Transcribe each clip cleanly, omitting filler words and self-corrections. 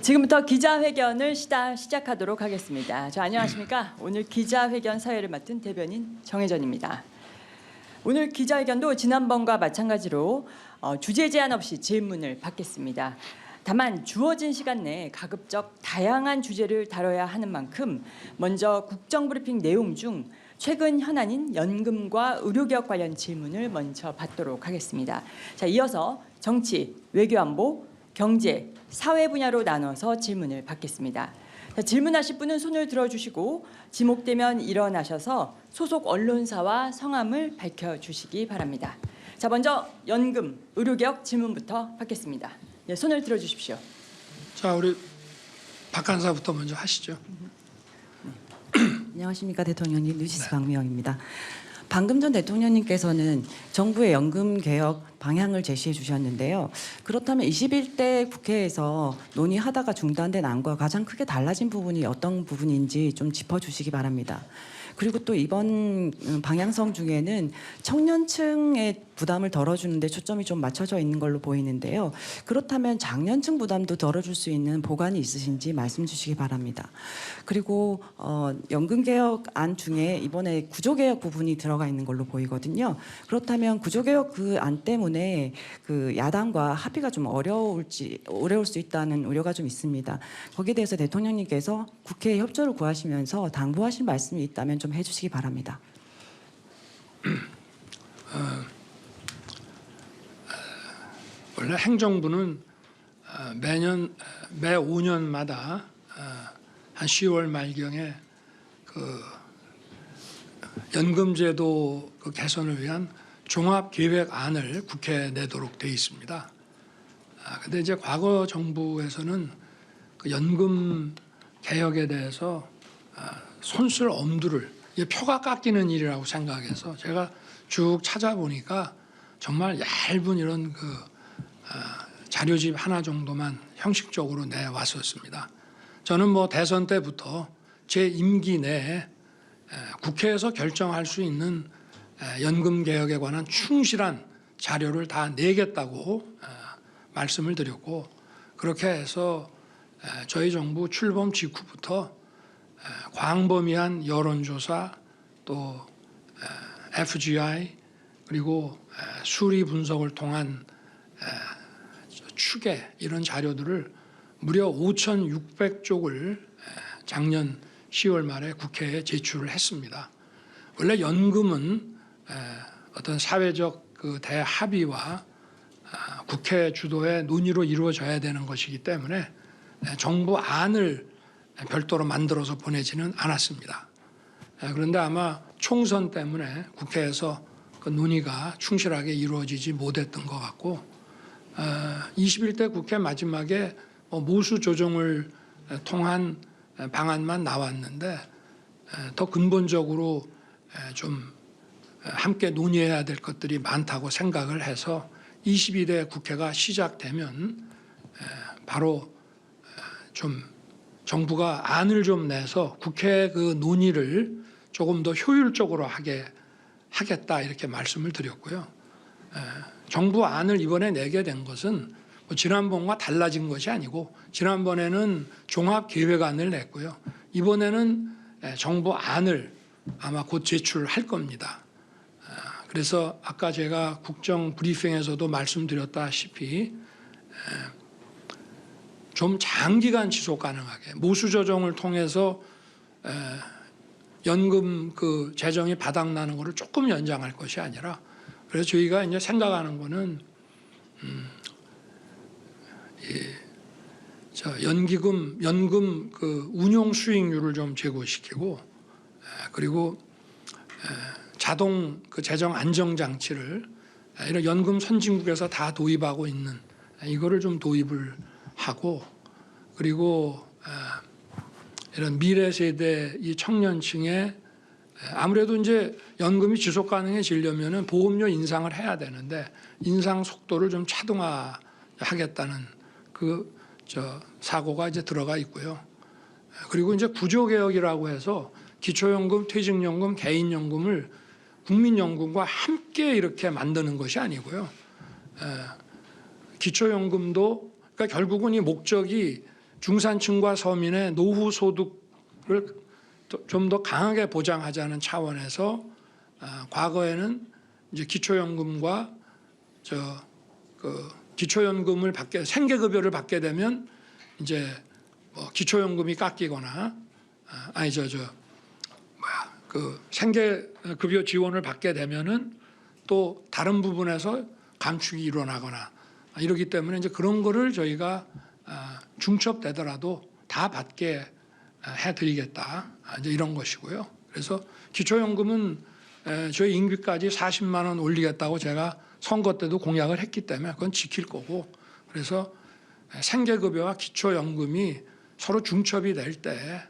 지금부터 기자회견을 시작하도록 하겠습니다. 안녕하십니까? 오늘 기자회견 사회를 맡은 대변인 정혜전입니다. 오늘 기자회견도 지난번과 마찬가지로 주제 제한 없이 질문을 받겠습니다. 다만 주어진 시간 내에 가급적 다양한 주제를 다뤄야 하는 만큼 먼저 국정브리핑 내용 중 최근 현안인 연금과 의료개혁 관련 질문을 먼저 받도록 하겠습니다. 이어서 정치, 외교안보, 경제, 사회 분야로 나눠서 질문을 받겠습니다. 질문하실 분은 손을 들어주시고 지목되면 일어나셔서 소속 언론사와 성함을 밝혀주시기 바랍니다. 먼저 연금, 의료개혁 질문부터 받겠습니다. 손을 들어주십시오. 우리 박 간사부터 먼저 하시죠. 안녕하십니까 대통령님, 뉴시스 박미영입니다. 방금 전 대통령님께서는 정부의 연금 개혁 방향을 제시해 주셨는데요. 그렇다면 21대 국회에서 논의하다가 중단된 안과 가장 크게 달라진 부분이 어떤 부분인지 좀 짚어주시기 바랍니다. 그리고 또 이번 방향성 중에는 청년층의 부담을 덜어주는 데 초점이 좀 맞춰져 있는 걸로 보이는데요. 그렇다면 장년층 부담도 덜어줄 수 있는 보관이 있으신지 말씀 주시기 바랍니다. 그리고 연금개혁안 중에 이번에 구조개혁 부분이 들어가 있는 걸로 보이거든요. 그렇다면 구조개혁 그 안 때문에 그 야당과 합의가 좀 어려울 수 있다는 우려가 좀 있습니다. 거기에 대해서 대통령님께서 국회에 협조를 구하시면서 당부하실 말씀이 있다면 좀 해주시기 바랍니다. 원래 행정부는 매 5년마다 한 10월 말경에 그 연금제도 그 개선을 위한 종합계획안을 국회에 내도록 돼 있습니다. 근데 이제 과거 정부에서는 그 연금 개혁에 대해서 손쓸 엄두를 표가 깎이는 일이라고 생각해서 제가 쭉 찾아보니까 정말 얇은 이런 그 자료집 하나 정도만 형식적으로 내왔었습니다. 저는 대선 때부터 제 임기 내에 국회에서 결정할 수 있는 연금 개혁에 관한 충실한 자료를 다 내겠다고 말씀을 드렸고, 그렇게 해서 저희 정부 출범 직후부터 광범위한 여론조사, 또 FGI, 그리고 수리 분석을 통한 추계, 이런 자료들을 무려 5,600쪽을 작년 10월 말에 국회에 제출을 했습니다. 원래 연금은 어떤 사회적 그 대합의와 국회 주도의 논의로 이루어져야 되는 것이기 때문에 정부 안을 별도로 만들어서 보내지는 않았습니다. 그런데 아마 총선 때문에 국회에서 그 논의가 충실하게 이루어지지 못했던 것 같고, 21대 국회 마지막에 모수 조정을 통한 방안만 나왔는데 더 근본적으로 좀 함께 논의해야 될 것들이 많다고 생각을 해서 22대 국회가 시작되면 바로 좀 정부가 안을 좀 내서 국회 그 논의를 조금 더 효율적으로 하겠다, 이렇게 말씀을 드렸고요. 정부 안을 이번에 내게 된 것은 지난번과 달라진 것이 아니고, 지난번에는 종합계획안을 냈고요. 이번에는 정부 안을 아마 곧 제출할 겁니다. 그래서 아까 제가 국정 브리핑에서도 말씀드렸다시피 좀 장기간 지속 가능하게 모수 조정을 통해서 연금 그 재정이 바닥나는 것을 조금 연장할 것이 아니라, 그래서 저희가 이제 생각하는 거는 연금 그 운용 수익률을 좀 제고시키고, 그리고 자동 그 재정 안정 장치를 이런 연금 선진국에서 다 도입하고 있는 이거를 좀 도입을 하고, 그리고 이런 미래 세대 이 청년층에 아무래도 이제 연금이 지속 가능해지려면은 보험료 인상을 해야 되는데 인상 속도를 좀 차등화하겠다는 그 사고가 이제 들어가 있고요. 그리고 이제 구조개혁이라고 해서 기초연금, 퇴직연금, 개인연금을 국민연금과 함께 이렇게 만드는 것이 아니고요. 기초연금도 그러니까 결국은 이 목적이 중산층과 서민의 노후 소득을 좀 더 강하게 보장하자는 차원에서 과거에는 이제 기초연금과 기초연금을 받게 생계급여를 받게 되면 이제 뭐 기초연금이 깎이거나 그 생계급여 지원을 받게 되면은 또 다른 부분에서 감축이 일어나거나 이러기 때문에 이제 그런 거를 저희가 중첩되더라도 다 받게 해드리겠다 이제 이런 것이고요. 그래서 기초연금은 저희 임기까지 40만 원 올리겠다고 제가 선거 때도 공약을 했기 때문에 그건 지킬 거고, 그래서 생계급여와 기초연금이 서로 중첩이 될 때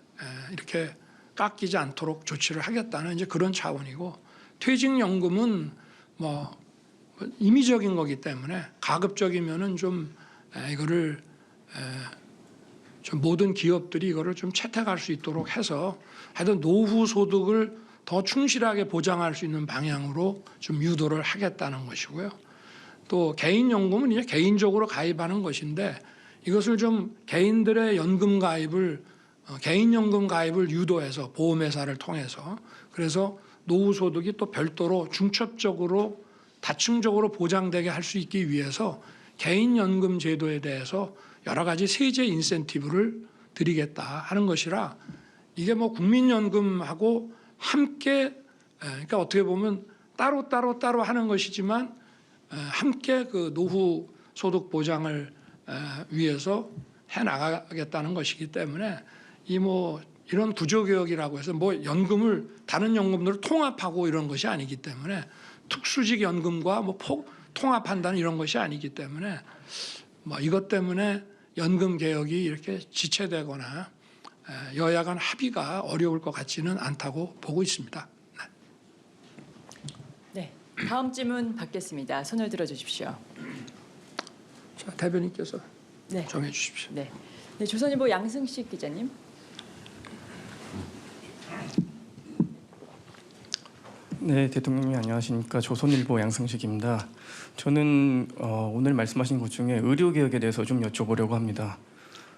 이렇게 깎이지 않도록 조치를 하겠다는 이제 그런 차원이고, 퇴직연금은 뭐 임의적인 거기 때문에 가급적이면은 좀 이거를 좀 모든 기업들이 이거를 좀 채택할 수 있도록 해서 하여튼 노후 소득을 더 충실하게 보장할 수 있는 방향으로 좀 유도를 하겠다는 것이고요. 또 개인연금은 이제 개인적으로 가입하는 것인데 이것을 좀 개인들의 연금 가입을 개인연금 가입을 유도해서 보험회사를 통해서, 그래서 노후 소득이 또 별도로 중첩적으로 다층적으로 보장되게 할 수 있기 위해서 개인연금 제도에 대해서 여러 가지 세제 인센티브를 드리겠다 하는 것이라, 이게 뭐 국민연금하고 함께, 그러니까 어떻게 보면 따로 하는 것이지만 함께 그 노후 소득 보장을 위해서 해 나가겠다는 것이기 때문에 이 뭐 이런 구조개혁이라고 해서 뭐 연금을 다른 연금들을 통합하고 이런 것이 아니기 때문에, 특수직 연금과 뭐 통합한다는 이런 것이 아니기 때문에 뭐 이것 때문에 연금 개혁이 이렇게 지체되거나 여야 간 합의가 어려울 것 같지는 않다고 보고 있습니다. 네, 다음 질문 받겠습니다. 손을 들어주십시오. 자, 대변인께서 네, 정해 주십시오. 네, 조선일보 양승식 기자님. 네, 대통령님 안녕하십니까. 조선일보 양승식입니다. 저는 오늘 말씀하신 것 중에 의료개혁에 대해서 좀 여쭤보려고 합니다.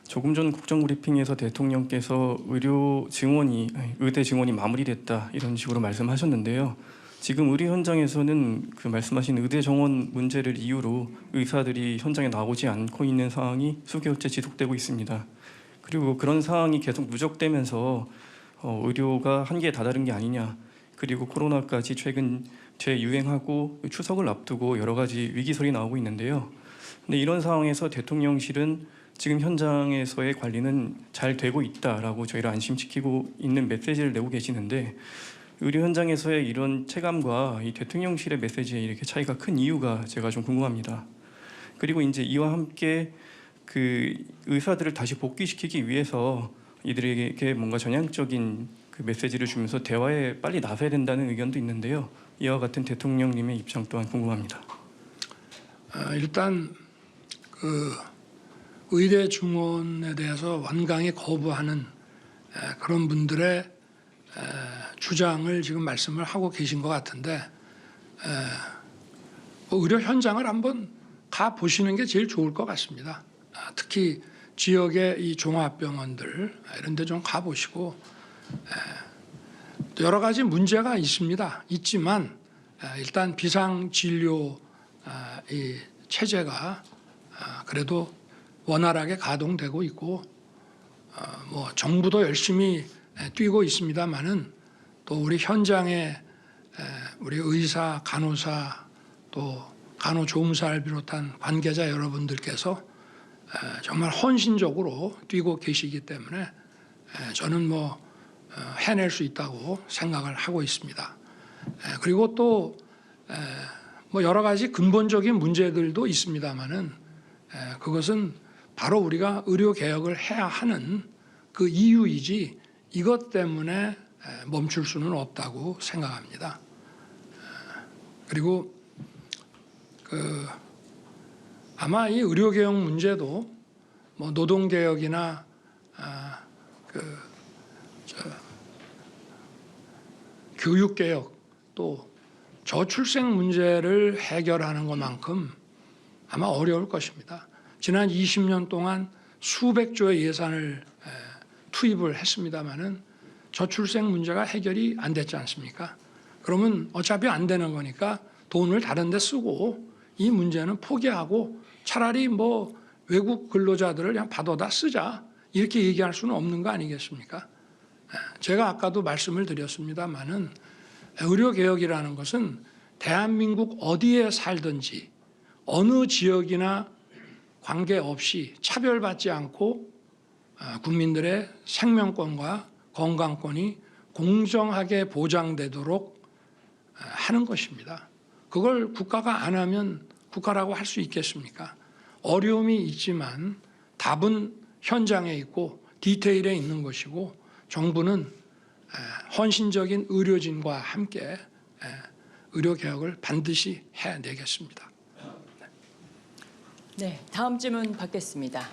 조금 전 국정브리핑에서 대통령께서 의대 증원이 마무리됐다 이런 식으로 말씀하셨는데요. 지금 의료 현장에서는 그 말씀하신 의대 정원 문제를 이유로 의사들이 현장에 나오지 않고 있는 상황이 수개월째 지속되고 있습니다. 그리고 그런 상황이 계속 누적되면서 의료가 한계에 다다른 게 아니냐, 그리고 코로나까지 최근 재유행하고 추석을 앞두고 여러 가지 위기설이 나오고 있는데요. 근데 이런 상황에서 대통령실은 지금 현장에서의 관리는 잘 되고 있다라고 저희를 안심시키고 있는 메시지를 내고 계시는데, 의료 현장에서의 이런 체감과 이 대통령실의 메시지에 이렇게 차이가 큰 이유가 제가 좀 궁금합니다. 그리고 이제 이와 함께 그 의사들을 다시 복귀시키기 위해서 이들에게 뭔가 전향적인 그 메시지를 주면서 대화에 빨리 나서야 된다는 의견도 있는데요. 이와 같은 대통령님의 입장 또한 궁금합니다. 일단 그 의대 증원에 대해서 완강히 거부하는 그런 분들의 주장을 지금 말씀을 하고 계신 것 같은데, 의료 현장을 한번 가 보시는 게 제일 좋을 것 같습니다. 특히 지역의 이 종합병원들 이런 데 좀 가보시고, 여러 가지 문제가 있지만 일단 비상진료 이 체제가 그래도 원활하게 가동되고 있고, 뭐 정부도 열심히 뛰고 있습니다만은 또 우리 현장에 우리 의사, 간호사 또 간호조무사를 비롯한 관계자 여러분들께서 정말 헌신적으로 뛰고 계시기 때문에 저는 뭐 해낼 수 있다고 생각을 하고 있습니다. 그리고 또 뭐 여러 가지 근본적인 문제들도 있습니다만은 그것은 바로 우리가 의료 개혁을 해야 하는 그 이유이지 이것 때문에 멈출 수는 없다고 생각합니다. 그리고 아마 이 의료 개혁 문제도 뭐 노동 개혁이나 교육 개혁 또 저출생 문제를 해결하는 것만큼 아마 어려울 것입니다. 지난 20년 동안 수백 조의 예산을 투입을 했습니다마는 저출생 문제가 해결이 안 됐지 않습니까? 그러면 어차피 안 되는 거니까 돈을 다른 데 쓰고 이 문제는 포기하고 차라리 뭐 외국 근로자들을 그냥 받아다 쓰자 이렇게 얘기할 수는 없는 거 아니겠습니까? 제가 아까도 말씀을 드렸습니다마는 의료개혁이라는 것은 대한민국 어디에 살든지 어느 지역이나 관계없이 차별받지 않고 국민들의 생명권과 건강권이 공정하게 보장되도록 하는 것입니다. 그걸 국가가 안 하면 국가라고 할 수 있겠습니까? 어려움이 있지만 답은 현장에 있고 디테일에 있는 것이고 정부는 헌신적인 의료진과 함께 의료개혁을 반드시 해내겠습니다. 네, 다음 질문 받겠습니다.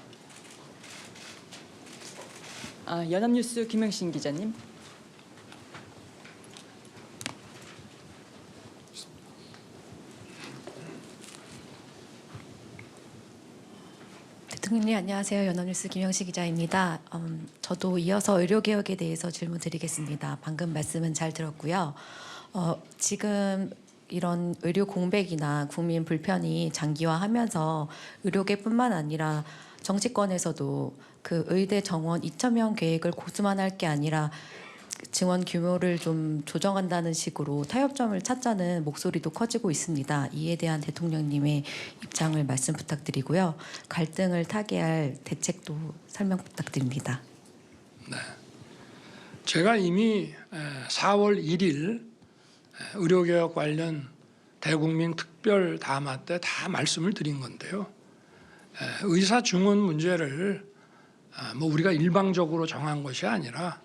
연합뉴스 김영신 기자님. 대통령님 안녕하세요. 연합뉴스 김영시 기자입니다. 저도 이어서 의료개혁에 대해서 질문드리겠습니다. 방금 말씀은 잘 들었고요. 지금 이런 의료 공백이나 국민 불편이 장기화하면서 의료계뿐만 아니라 정치권에서도 그 의대 정원 2,000명 계획을 고수만할 게 아니라 증원 규모를 좀 조정한다는 식으로 타협점을 찾자는 목소리도 커지고 있습니다. 이에 대한 대통령님의 입장을 말씀 부탁드리고요. 갈등을 타개할 대책도 설명 부탁드립니다. 네. 제가 이미 4월 1일 의료개혁 관련 대국민 특별 담화 때 다 말씀을 드린 건데요. 의사 증원 문제를 뭐 우리가 일방적으로 정한 것이 아니라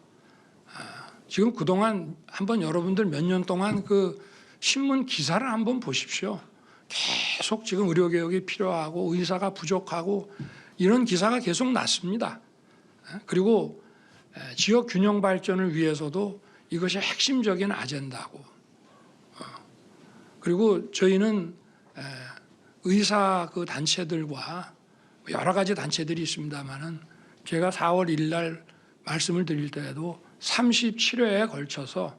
지금 그동안 한번 여러분들 몇 년 동안 그 신문 기사를 한번 보십시오. 계속 지금 의료개혁이 필요하고 의사가 부족하고 이런 기사가 계속 났습니다. 그리고 지역 균형 발전을 위해서도 이것이 핵심적인 아젠다고. 그리고 저희는 의사 그 단체들과 여러 가지 단체들이 있습니다만은 제가 4월 1일 날 말씀을 드릴 때에도 37회에 걸쳐서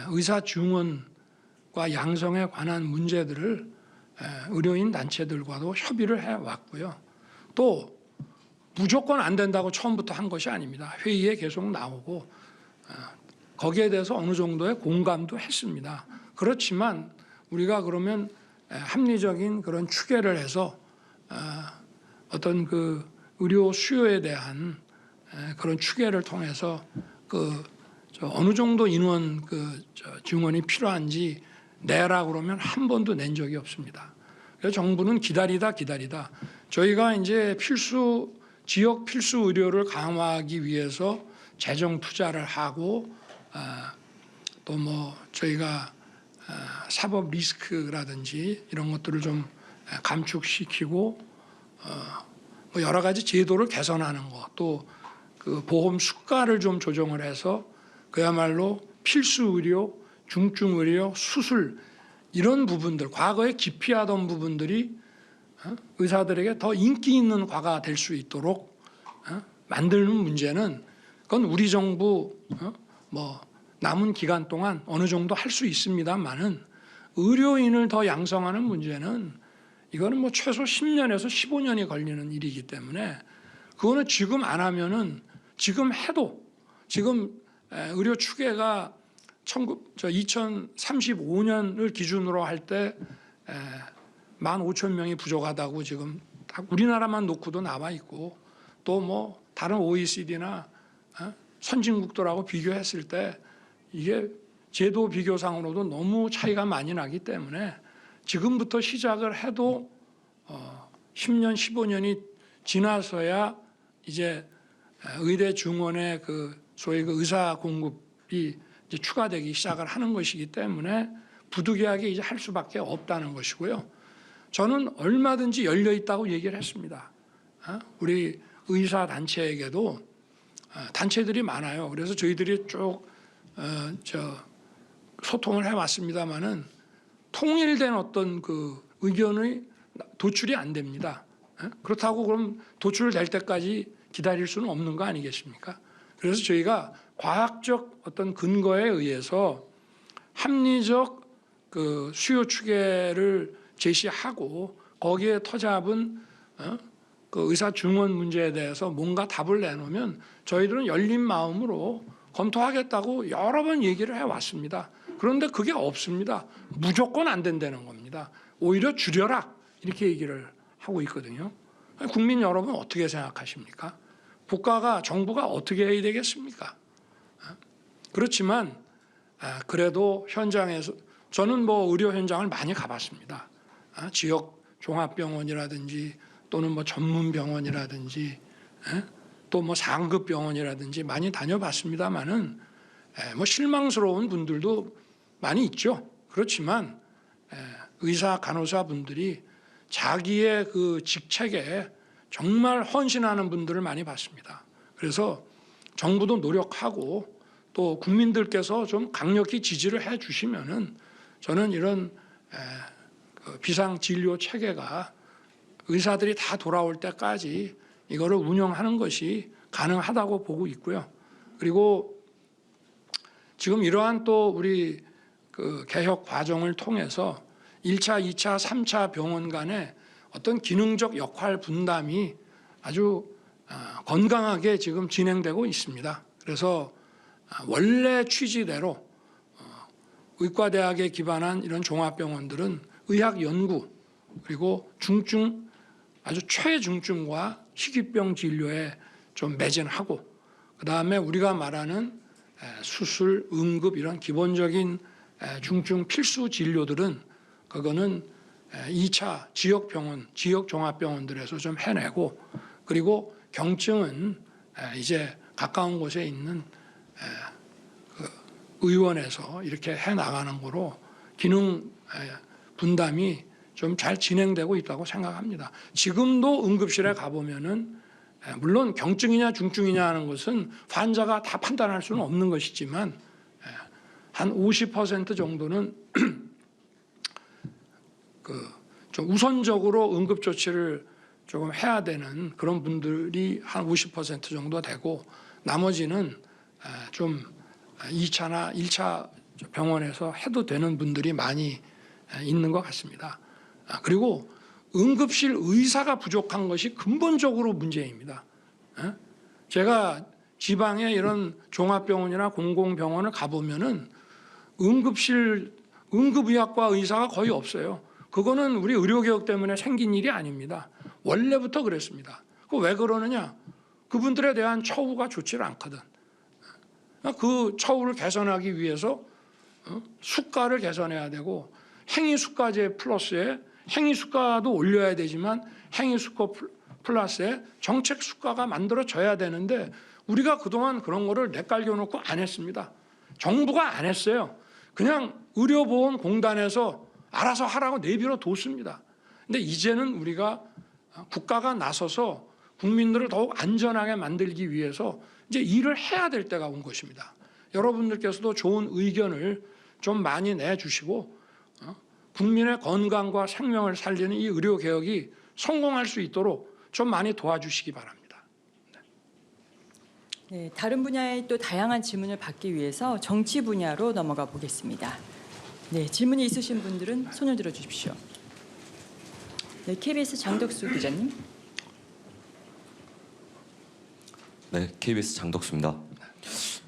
의사 증원과 양성에 관한 문제들을 의료인 단체들과도 협의를 해왔고요. 또 무조건 안 된다고 처음부터 한 것이 아닙니다. 회의에 계속 나오고 거기에 대해서 어느 정도의 공감도 했습니다. 그렇지만 우리가 그러면 합리적인 그런 추계를 해서 어떤 그 의료 수요에 대한 그런 추계를 통해서 어느 정도 인원 증원이 필요한지 내라 그러면 한 번도 낸 적이 없습니다. 그래서 정부는 기다리다 저희가 이제 지역 필수 의료를 강화하기 위해서 재정 투자를 하고 또 뭐 저희가 사법 리스크라든지 이런 것들을 좀 감축시키고 뭐 여러 가지 제도를 개선하는 것, 또 그 보험 수가를 좀 조정을 해서 그야말로 필수 의료, 중증 의료, 수술 이런 부분들, 과거에 기피하던 부분들이 의사들에게 더 인기 있는 과가 될 수 있도록 만드는 문제는 그건 우리 정부 뭐 남은 기간 동안 어느 정도 할 수 있습니다만은 의료인을 더 양성하는 문제는 이거는 뭐 최소 10년에서 15년이 걸리는 일이기 때문에 그거는 지금 안 하면은 지금 해도 지금 의료 추계가 2035년을 기준으로 할 때 15,000명이 부족하다고 지금 우리나라만 놓고도 나와 있고 또 뭐 다른 OECD나 선진국들하고 비교했을 때 이게 제도 비교상으로도 너무 차이가 많이 나기 때문에 지금부터 시작을 해도 10년, 15년이 지나서야 이제 의대 증원의 그 소위 그 의사 공급이 이제 추가되기 시작을 하는 것이기 때문에 부득이하게 이제 할 수밖에 없다는 것이고요. 저는 얼마든지 열려 있다고 얘기를 했습니다. 우리 의사 단체에게도 단체들이 많아요. 그래서 저희들이 쭉 소통을 해왔습니다만은 통일된 어떤 그 의견의 도출이 안 됩니다. 그렇다고 그럼 도출될 때까지 기다릴 수는 없는 거 아니겠습니까? 그래서 저희가 과학적 어떤 근거에 의해서 합리적 그 수요 추계를 제시하고 거기에 터잡은 그 의사 증원 문제에 대해서 뭔가 답을 내놓으면 저희들은 열린 마음으로 검토하겠다고 여러 번 얘기를 해왔습니다. 그런데 그게 없습니다. 무조건 안 된다는 겁니다. 오히려 줄여라 이렇게 얘기를 하고 있거든요. 국민 여러분 어떻게 생각하십니까? 국가가 정부가 어떻게 해야 되겠습니까? 그렇지만 그래도 현장에서 저는 뭐 의료 현장을 많이 가봤습니다. 지역 종합병원이라든지 또는 뭐 전문 병원이라든지 또 뭐 상급 병원이라든지 많이 다녀봤습니다만은 뭐 실망스러운 분들도 많이 있죠. 그렇지만 의사 간호사 분들이 자기의 그 직책에 정말 헌신하는 분들을 많이 봤습니다. 그래서 정부도 노력하고 또 국민들께서 좀 강력히 지지를 해 주시면은 저는 이런 그 비상 진료 체계가 의사들이 다 돌아올 때까지 이거를 운영하는 것이 가능하다고 보고 있고요. 그리고 지금 이러한 또 우리 그 개혁 과정을 통해서 1차, 2차, 3차 병원 간의 어떤 기능적 역할 분담이 아주 건강하게 지금 진행되고 있습니다. 그래서 원래 취지대로 의과대학에 기반한 이런 종합병원들은 의학 연구 그리고 중증 아주 최중증과 희귀병 진료에 좀 매진하고 그다음에 우리가 말하는 수술, 응급 이런 기본적인 중증 필수 진료들은 그거는 2차 지역 병원, 지역 종합병원들에서 좀 해내고 그리고 경증은 이제 가까운 곳에 있는 그 의원에서 이렇게 해 나가는 거로 기능 분담이 좀 잘 진행되고 있다고 생각합니다. 지금도 응급실에 가보면은 물론 경증이냐 중증이냐 하는 것은 환자가 다 판단할 수는 없는 것이지만 한 50% 정도는 그 좀 우선적으로 응급 조치를 조금 해야 되는 그런 분들이 한 50% 정도 되고 나머지는 좀 2차나 1차 병원에서 해도 되는 분들이 많이 있는 것 같습니다. 그리고 응급실 의사가 부족한 것이 근본적으로 문제입니다. 제가 지방에 이런 종합병원이나 공공병원을 가보면은 응급의학과 의사가 거의 없어요. 그거는 우리 의료개혁 때문에 생긴 일이 아닙니다. 원래부터 그랬습니다. 왜 그러느냐? 그분들에 대한 처우가 좋지를 않거든. 그 처우를 개선하기 위해서 수가를 개선해야 되고 행위수가제 플러스에 행위수가도 올려야 되지만 행위수가 플러스에 정책수가가 만들어져야 되는데 우리가 그동안 그런 거를 내깔겨 놓고 안 했습니다. 정부가 안 했어요. 그냥 의료보험공단에서 알아서 하라고 내버려 뒀습니다. 근데 이제는 우리가 국가가 나서서 국민들을 더욱 안전하게 만들기 위해서 이제 일을 해야 될 때가 온 것입니다. 여러분들께서도 좋은 의견을 좀 많이 내주시고 국민의 건강과 생명을 살리는 이 의료개혁이 성공할 수 있도록 좀 많이 도와주시기 바랍니다. 네, 다른 분야의 또 다양한 질문을 받기 위해서 정치 분야로 넘어가 보겠습니다. 네, 질문이 있으신 분들은 손을 들어 주십시오. 네, KBS 장덕수 기자님. 네, KBS 장덕수입니다.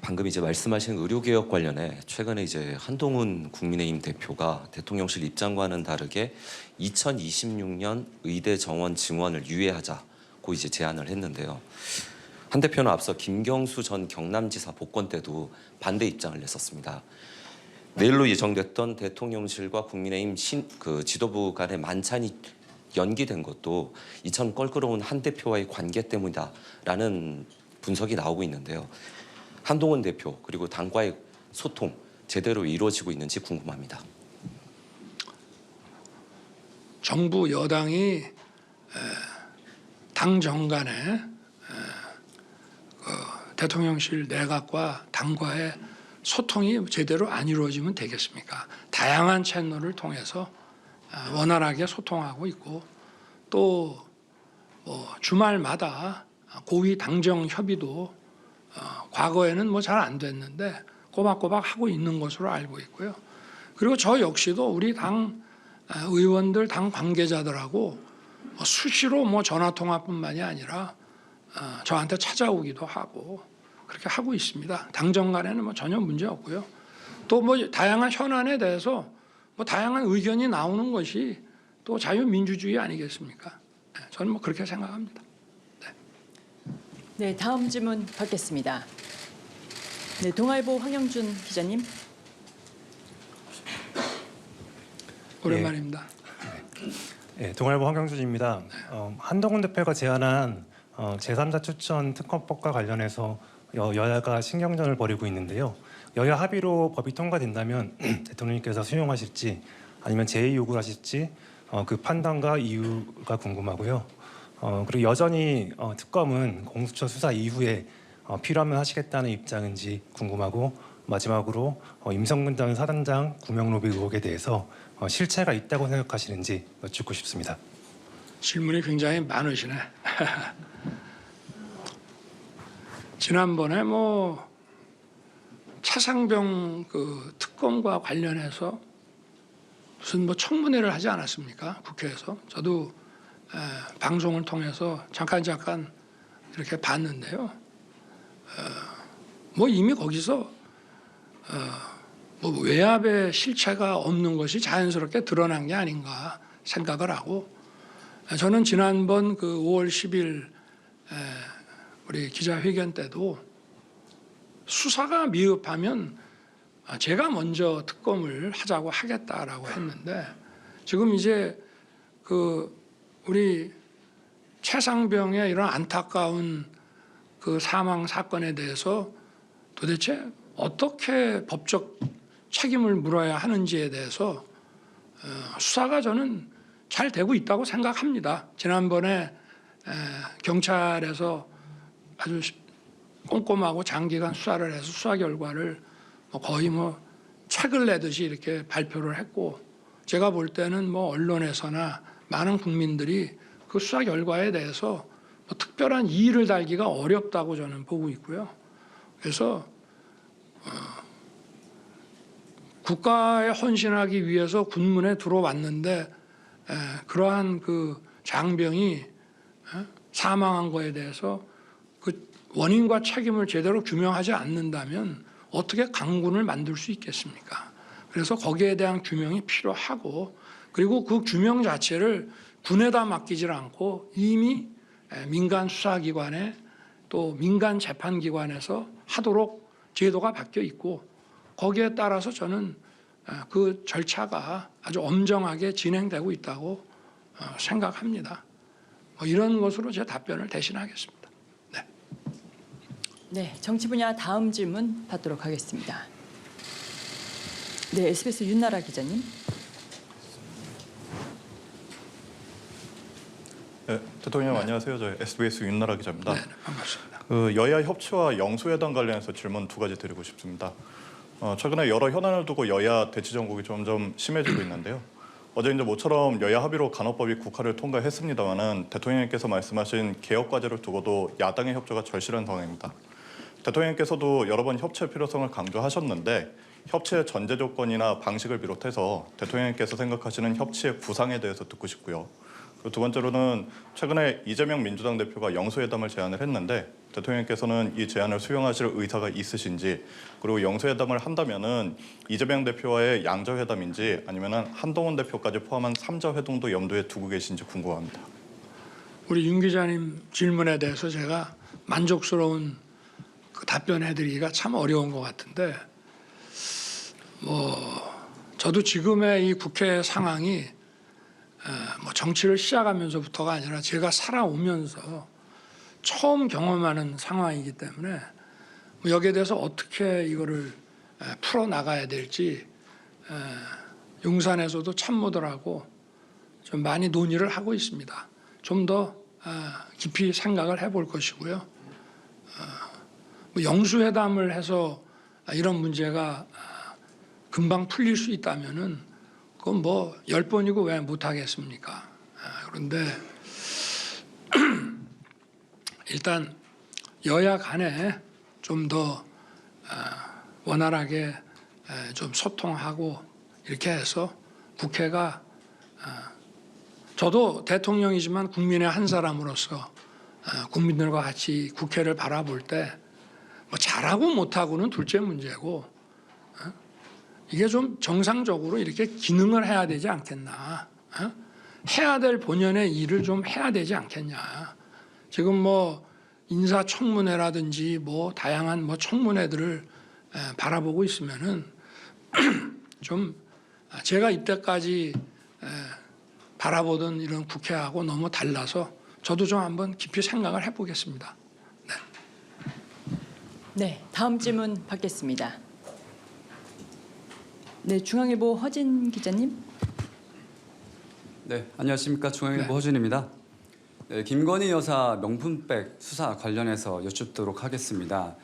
방금 이제 말씀하신 의료개혁 관련해 최근에 이제 한동훈 국민의힘 대표가 대통령실 입장과는 다르게 2026년 의대 정원 증원을 유예하자고 이제 제안을 했는데요. 한 대표는 앞서 김경수 전 경남지사 복권 때도 반대 입장을 냈었습니다. 내일로 예정됐던 대통령실과 국민의힘 지도부 간의 만찬이 연기된 것도 이처럼 껄끄러운 한 대표와의 관계 때문이다라는 분석이 나오고 있는데요. 한동훈 대표 그리고 당과의 소통 제대로 이루어지고 있는지 궁금합니다. 정부 여당이 당 정간에 대통령실 내각과 당과의 소통이 제대로 안 이루어지면 되겠습니까? 다양한 채널을 통해서 원활하게 소통하고 있고 또 주말마다 고위 당정 협의도 과거에는 뭐 잘 안 됐는데 꼬박꼬박 하고 있는 것으로 알고 있고요. 그리고 저 역시도 우리 당 의원들, 당 관계자들하고 수시로 뭐 전화 통화뿐만이 아니라 저한테 찾아오기도 하고 그렇게 하고 있습니다. 당정 간에는 뭐 전혀 문제 없고요. 또 뭐 다양한 현안에 대해서 뭐 다양한 의견이 나오는 것이 또 자유민주주의 아니겠습니까? 저는 뭐 그렇게 생각합니다. 네, 다음 질문 받겠습니다. 네, 동아일보 황영준 기자님. 오랜만입니다. 네, 동아일보 황경준입니다. 한동훈 대표가 제안한 제3자 추천 특검법과 관련해서 여야가 신경전을 벌이고 있는데요. 여야 합의로 법이 통과된다면 대통령님께서 수용하실지 아니면 제의 요구를 하실지 그 판단과 이유가 궁금하고요. 그리고 여전히 특검은 공수처 수사 이후에 필요하면 하시겠다는 입장인지 궁금하고 마지막으로 임성근 전 사단장 구명로비 의혹에 대해서 실체가 있다고 생각하시는지 여쭙고 싶습니다. 질문이 굉장히 많으시네. 지난번에 뭐 차상병 그 특검과 관련해서 무슨 뭐 청문회를 하지 않았습니까? 국회에서. 저도 방송을 통해서 잠깐 이렇게 봤는데요. 뭐 이미 거기서 뭐 외압의 실체가 없는 것이 자연스럽게 드러난 게 아닌가 생각을 하고, 저는 지난번 그 5월 10일 우리 기자회견 때도 수사가 미흡하면 제가 먼저 특검을 하자고 하겠다라고 했는데, 지금 이제 그 우리 최상병의 이런 안타까운 그 사망 사건에 대해서 도대체 어떻게 법적 책임을 물어야 하는지에 대해서 수사가 저는 잘 되고 있다고 생각합니다. 지난번에 경찰에서 아주 꼼꼼하고 장기간 수사를 해서 수사 결과를 거의 뭐 책을 내듯이 이렇게 발표를 했고, 제가 볼 때는 뭐 언론에서나 많은 국민들이 그 수사 결과에 대해서 뭐 특별한 이의를 달기가 어렵다고 저는 보고 있고요. 그래서 국가에 헌신하기 위해서 군문에 들어왔는데 그러한 그 장병이 사망한 거에 대해서 그 원인과 책임을 제대로 규명하지 않는다면 어떻게 강군을 만들 수 있겠습니까? 그래서 거기에 대한 규명이 필요하고, 그리고 그 규명 자체를 군에다 맡기질 않고 이미 민간 수사기관에 또 민간 재판기관에서 하도록 제도가 바뀌어 있고, 거기에 따라서 저는 그 절차가 아주 엄정하게 진행되고 있다고 생각합니다. 뭐 이런 것으로 제 답변을 대신하겠습니다. 네. 네, 정치 분야 다음 질문 받도록 하겠습니다. 네, SBS 윤나라 기자님. 네, 대통령 안녕하세요. 저 SBS 윤나라 기자입니다. 네, 반갑습니다. 그 여야 협치와 영수회담 관련해서 질문 두 가지 드리고 싶습니다. 최근에 여러 현안을 두고 여야 대치 정국이 점점 심해지고 있는데요. 어제 이제 모처럼 여야 합의로 간호법이 국회를 통과했습니다만은 대통령님께서 말씀하신 개혁 과제를 두고도 야당의 협조가 절실한 상황입니다. 대통령님께서도 여러 번 협치의 필요성을 강조하셨는데 협치의 전제 조건이나 방식을 비롯해서 대통령님께서 생각하시는 협치의 구상에 대해서 듣고 싶고요. 두 번째로는 최근에 이재명 민주당 대표가 영수회담을 제안을 했는데 대통령께서는 이 제안을 수용하실 의사가 있으신지, 그리고 영수회담을 한다면은 이재명 대표와의 양자회담인지 아니면은 한동훈 대표까지 포함한 3자 회동도 염두에 두고 계신지 궁금합니다. 우리 윤 기자님 질문에 대해서 제가 만족스러운 그 답변해드리기가 참 어려운 것 같은데, 저도 지금의 이 국회 상황이 뭐 정치를 시작하면서부터가 아니라 제가 살아오면서 처음 경험하는 상황이기 때문에 여기에 대해서 어떻게 이거를 풀어 나가야 될지 용산에서도 참모들하고 좀 많이 논의를 하고 있습니다. 좀 더 깊이 생각을 해볼 것이고요. 뭐 영수회담을 해서 이런 문제가 금방 풀릴 수 있다면은 그건 뭐 10번이고 왜 못하겠습니까? 그런데 일단 여야 간에 좀 더 원활하게 좀 소통하고 이렇게 해서 국회가 저도 대통령이지만 국민의 한 사람으로서 국민들과 같이 국회를 바라볼 때 뭐 잘하고 못하고는 둘째 문제고 이게 좀 정상적으로 이렇게 기능을 해야 되지 않겠나. 해야 될 본연의 일을 좀 해야 되지 않겠냐. 지금 뭐 인사청문회라든지 뭐 다양한 뭐 청문회들을 바라보고 있으면은 좀 제가 이때까지 바라보던 이런 국회하고 너무 달라서 저도 좀 한번 깊이 생각을 해보겠습니다. 네, 다음 질문 받겠습니다. 네, 중앙일보 허진 기자님. 네, 안녕하십니까. 중앙일보 허준입니다. 네, 김건희 여사 명품백 수사 관련해서 여쭙도록 하겠습니다.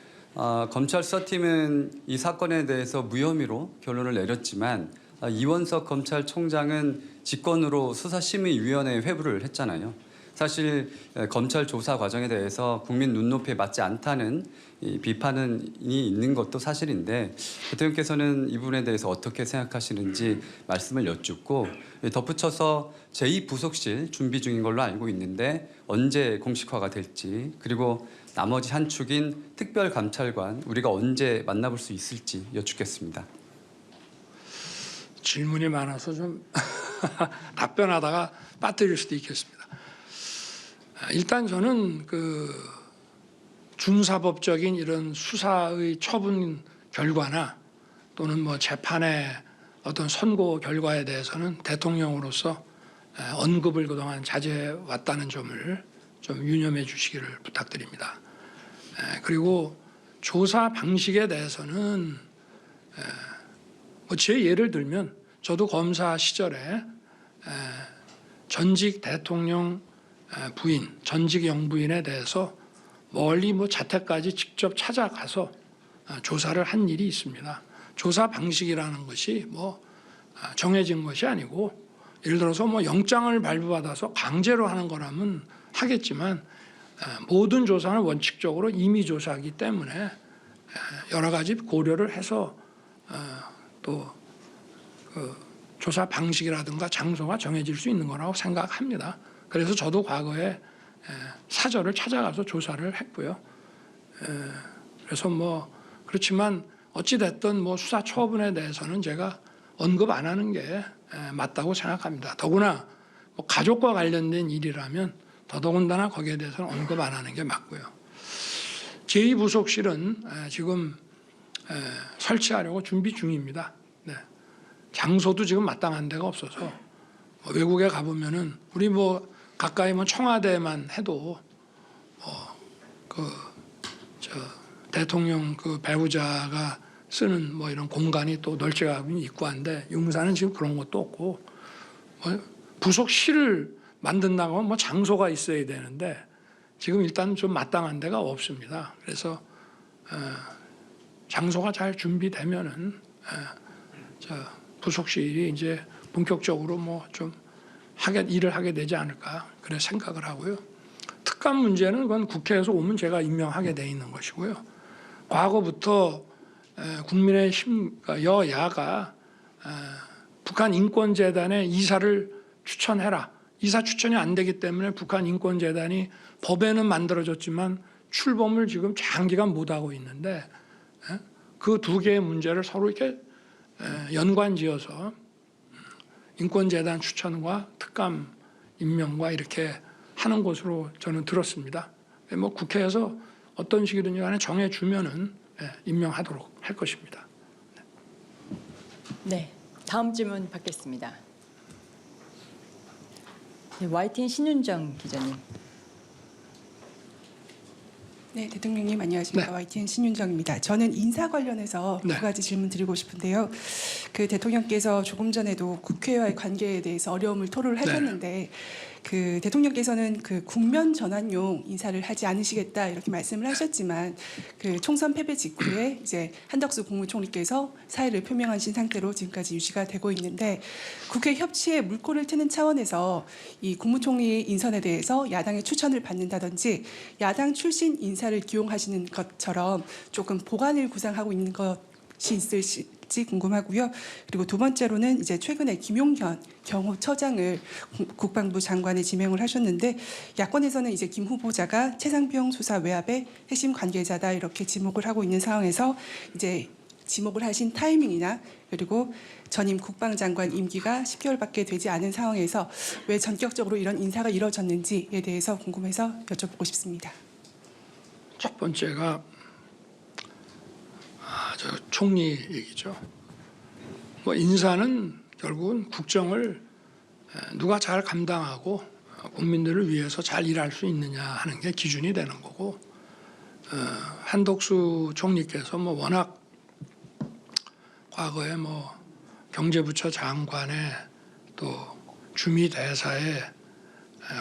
검찰 수사팀은 이 사건에 대해서 무혐의로 결론을 내렸지만 이원석 검찰총장은 직권으로 수사심의위원회에 회부를 했잖아요. 사실 검찰 조사 과정에 대해서 국민 눈높이에 맞지 않다는 이 비판이 있는 것도 사실인데 대통령께서는 이 부분에 대해서 어떻게 생각하시는지 말씀을 여쭙고 덧붙여서 제2부속실 준비 중인 걸로 알고 있는데 언제 공식화가 될지 그리고 나머지 한 축인 특별감찰관 우리가 언제 만나볼 수 있을지 여쭙겠습니다. 질문이 많아서 좀 답변하다가 빠뜨릴 수도 있겠습니다. 일단 저는 그 준사법적인 이런 수사의 처분 결과나 또는 뭐 재판의 어떤 선고 결과에 대해서는 대통령으로서 언급을 그동안 자제해 왔다는 점을 좀 유념해 주시기를 부탁드립니다. 그리고 조사 방식에 대해서는 뭐 제 예를 들면 저도 검사 시절에 전직 대통령 부인, 전직 영부인에 대해서 멀리 뭐 자택까지 직접 찾아가서 조사를 한 일이 있습니다. 조사 방식이라는 것이 뭐 정해진 것이 아니고 예를 들어서 뭐 영장을 발부받아서 강제로 하는 거라면 하겠지만 모든 조사는 원칙적으로 임의 조사이기 때문에 여러 가지 고려를 해서 또 그 조사 방식이라든가 장소가 정해질 수 있는 거라고 생각합니다. 그래서 저도 과거에 사저를 찾아가서 조사를 했고요. 그래서 뭐 그렇지만 어찌 됐든 뭐 수사 처분에 대해서는 제가 언급 안 하는 게 맞다고 생각합니다. 더구나 뭐 가족과 관련된 일이라면 더더군다나 거기에 대해서는 언급 안 하는 게 맞고요. 제2부속실은 지금 설치하려고 준비 중입니다. 네. 장소도 지금 마땅한 데가 없어서 외국에 가보면은 우리 뭐 가까이 뭐 청와대만 해도 대통령 그 배우자가 쓰는 뭐 이런 공간이 또 널찍하게 있고 한데 용산은 지금 그런 것도 없고 뭐 부속실을 만든다고 하면 뭐 장소가 있어야 되는데 지금 일단 좀 마땅한 데가 없습니다. 그래서 장소가 잘 준비되면은 부속실이 이제 본격적으로 뭐 좀 일을 하게 되지 않을까 그래 생각을 하고요. 특감 문제는 그건 국회에서 오면 제가 임명하게 돼 있는 것이고요. 과거부터 국민의힘 여야가 북한 인권재단의 이사를 추천해라. 이사 추천이 안 되기 때문에 북한 인권재단이 법에는 만들어졌지만 출범을 지금 장기간 못하고 있는데 그 두 개의 문제를 서로 이렇게 연관지어서 인권재단 추천과 특감 임명과 이렇게 하는 것으로 저는 들었습니다. 뭐 국회에서 어떤 식이든지 간에 정해주면은 임명하도록 할 것입니다. 네, 다음 질문 받겠습니다. 네, YTN 신윤정 기자님. 네, 대통령님 안녕하십니까. 네. YTN 신윤정입니다. 저는 인사 관련해서 네. 두 가지 질문 드리고 싶은데요. 그 대통령께서 조금 전에도 국회와의 관계에 대해서 어려움을 토로를 하셨는데 그 대통령께서는 그 국면 전환용 인사를 하지 않으시겠다 이렇게 말씀을 하셨지만 그 총선 패배 직후에 이제 한덕수 국무총리께서 사의를 표명하신 상태로 지금까지 유지가 되고 있는데 국회 협치에 물꼬를 트는 차원에서 이 국무총리 인선에 대해서 야당의 추천을 받는다든지 야당 출신 인사를 기용하시는 것처럼 조금 보관을 구상하고 있는 것이 있을지 궁금하고요. 그리고 두 번째로는 이제 최근에 김용현 경호처장을 국방부 장관에 지명을 하셨는데 야권에서는 이제 김 후보자가 최상병 수사 외압의 핵심 관계자다 이렇게 지목을 하고 있는 상황에서 이제 지목을 하신 타이밍이나 그리고 전임 국방장관 임기가 10개월밖에 되지 않은 상황에서 왜 전격적으로 이런 인사가 이뤄졌는지에 대해서 궁금해서 여쭤보고 싶습니다. 첫 번째가 저 총리 얘기죠. 뭐 인사는 결국은 국정을 누가 잘 감당하고 국민들을 위해서 잘 일할 수 있느냐 하는 게 기준이 되는 거고, 한덕수 총리께서 뭐 워낙 과거에 뭐 경제부처 장관에 또 주미대사에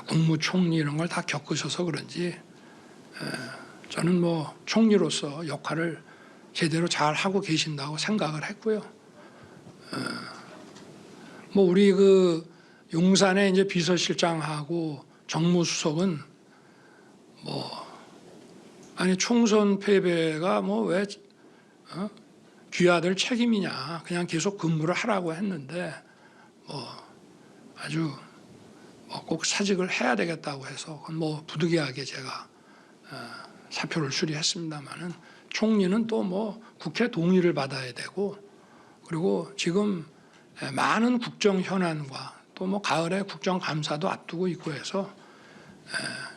국무총리 이런 걸 다 겪으셔서 그런지 저는 뭐 총리로서 역할을 제대로 잘 하고 계신다고 생각을 했고요. 뭐 우리 그 용산에 이제 비서실장하고 정무수석은 뭐 아니 총선 패배가 뭐 왜 귀하들 책임이냐, 그냥 계속 근무를 하라고 했는데 뭐 아주 뭐 꼭 사직을 해야 되겠다고 해서 그건 뭐 부득이하게 제가 사표를 수리했습니다마는 총리는 또 뭐 국회 동의를 받아야 되고, 그리고 지금 많은 국정 현안과 또 뭐 가을에 국정감사도 앞두고 있고 해서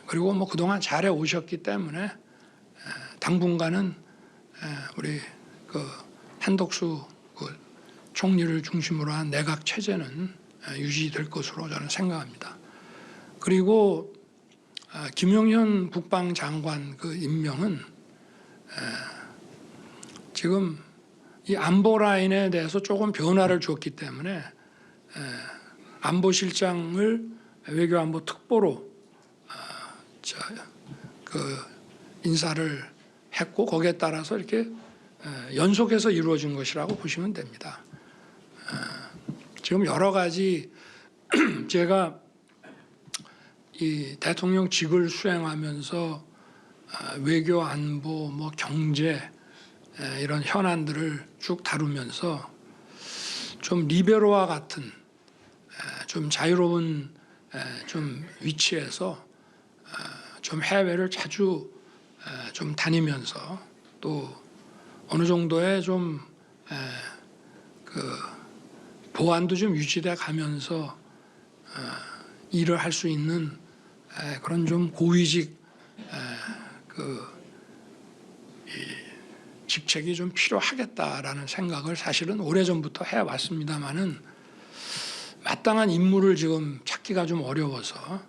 그리고 뭐 그동안 잘해 오셨기 때문에 당분간은 우리 그 한덕수 그 총리를 중심으로 한 내각 체제는 유지될 것으로 저는 생각합니다. 그리고 김용현 국방장관 그 임명은 지금 이 안보 라인에 대해서 조금 변화를 줬기 때문에 안보실장을 외교안보 특보로 그 인사를 했고, 거기에 따라서 이렇게 연속해서 이루어진 것이라고 보시면 됩니다. 지금 여러 가지 제가 이 대통령직을 수행하면서 외교 안보 뭐 경제 이런 현안들을 쭉 다루면서 좀 리베로와 같은 좀 자유로운 좀 위치에서 좀 해외를 자주 좀 다니면서 또 어느 정도의 좀 그 보안도 좀 유지돼 가면서 일을 할 수 있는 그런 좀 고위직 그 직책이 좀 필요하겠다라는 생각을 사실은 오래전부터 해왔습니다마는 마땅한 인물을 지금 찾기가 좀 어려워서,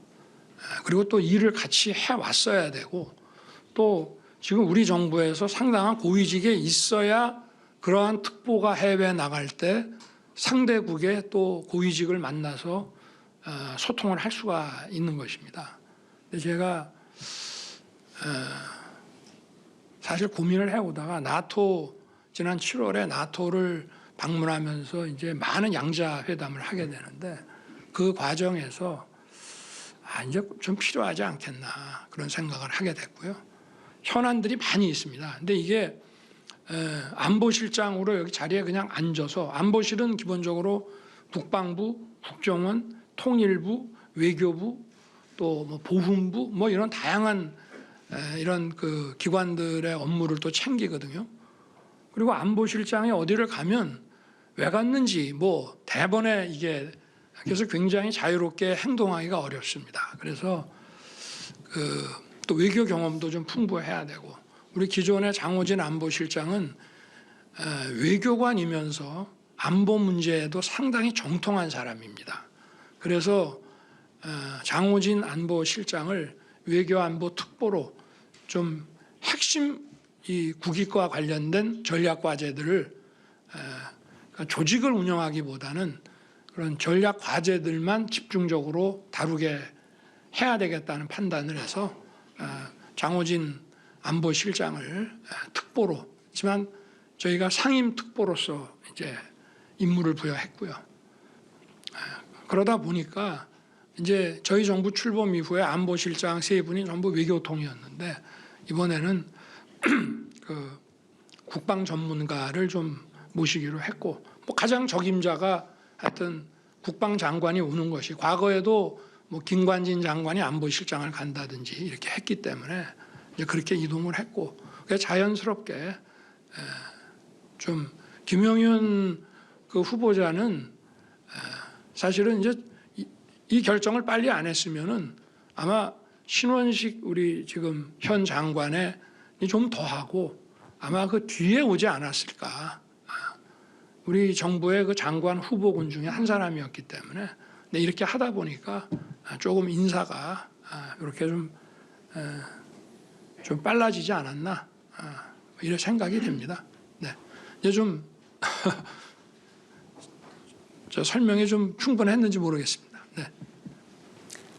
그리고 또 일을 같이 해왔어야 되고, 또 지금 우리 정부에서 상당한 고위직에 있어야 그러한 특보가 해외에 나갈 때 상대국의 또 고위직을 만나서 소통을 할 수가 있는 것입니다. 근데 제가 사실 고민을 해오다가 나토 지난 7월에 나토를 방문하면서 이제 많은 양자 회담을 하게 되는데 그 과정에서 이제 좀 필요하지 않겠나 그런 생각을 하게 됐고요. 현안들이 많이 있습니다. 근데 이게 안보실장으로 여기 자리에 그냥 앉아서, 안보실은 기본적으로 국방부, 국정원, 통일부, 외교부, 또 뭐 보훈부 뭐 이런 다양한 이런 그 기관들의 업무를 또 챙기거든요. 그리고 안보실장이 어디를 가면 왜 갔는지 뭐 대번에 이게 그래서 굉장히 자유롭게 행동하기가 어렵습니다. 그래서 그 또 외교 경험도 좀 풍부해야 되고, 우리 기존의 장호진 안보실장은 외교관이면서 안보 문제에도 상당히 정통한 사람입니다. 그래서 장호진 안보실장을 외교안보 특보로 좀 핵심 이 국익과 관련된 전략 과제들을 조직을 운영하기보다는 그런 전략 과제들만 집중적으로 다루게 해야 되겠다는 판단을 해서 장호진 안보실장을 특보로, 하지만 저희가 상임 특보로서 이제 임무를 부여했고요. 그러다 보니까 이제 저희 정부 출범 이후에 안보실장 세 분이 전부 외교통이었는데 이번에는 그 국방 전문가를 좀 모시기로 했고, 뭐 가장 적임자가 하여튼 국방장관이 오는 것이, 과거에도 뭐 김관진 장관이 안보실장을 간다든지 이렇게 했기 때문에 이제 그렇게 이동을 했고, 그래서 자연스럽게 좀 김용윤 그 후보자는 사실은 이제 이 결정을 빨리 안 했으면은 아마 신원식 우리 지금 현 장관에 좀 더 하고 아마 그 뒤에 오지 않았을까. 우리 정부의 그 장관 후보군 중에 한 사람이었기 때문에, 근데 이렇게 하다 보니까 조금 인사가 이렇게 좀 빨라지지 않았나, 이런 생각이 됩니다. 네, 이제 좀 저 설명이 좀 충분했는지 모르겠습니다. 네.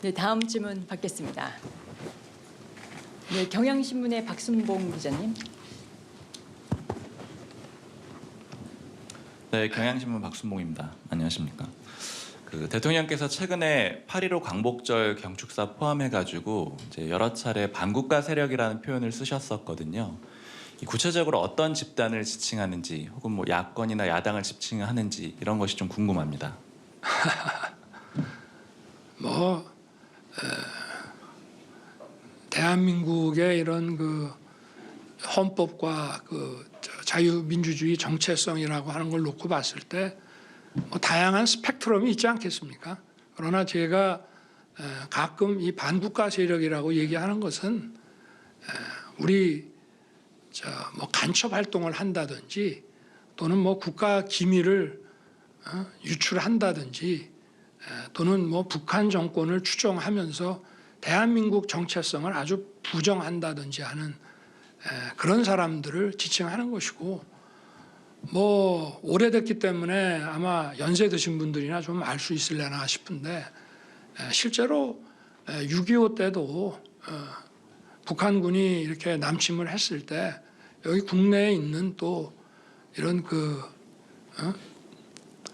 네, 다음 질문 받겠습니다. 네, 경향신문의 박순봉 기자님. 네, 경향신문 박순봉입니다. 안녕하십니까? 그 대통령께서 최근에 8.15 광복절 경축사 포함해가지고 이제 여러 차례 반국가 세력이라는 표현을 쓰셨었거든요. 구체적으로 어떤 집단을 지칭하는지, 혹은 뭐 야권이나 야당을 지칭하는지 이런 것이 좀 궁금합니다. 대한민국의 이런 그 헌법과 그 자유민주주의 정체성이라고 하는 걸 놓고 봤을 때 뭐 다양한 스펙트럼이 있지 않겠습니까? 그러나 제가 가끔 이 반국가 세력이라고 얘기하는 것은 우리 뭐 간첩 활동을 한다든지 또는 뭐 국가 기밀을 유출한다든지 또는 뭐 북한 정권을 추종하면서 대한민국 정체성을 아주 부정한다든지 하는 그런 사람들을 지칭하는 것이고, 뭐 오래됐기 때문에 아마 연세 드신 분들이나 좀 알 수 있으려나 싶은데, 실제로 6.25 때도 북한군이 이렇게 남침을 했을 때 여기 국내에 있는 또 이런 그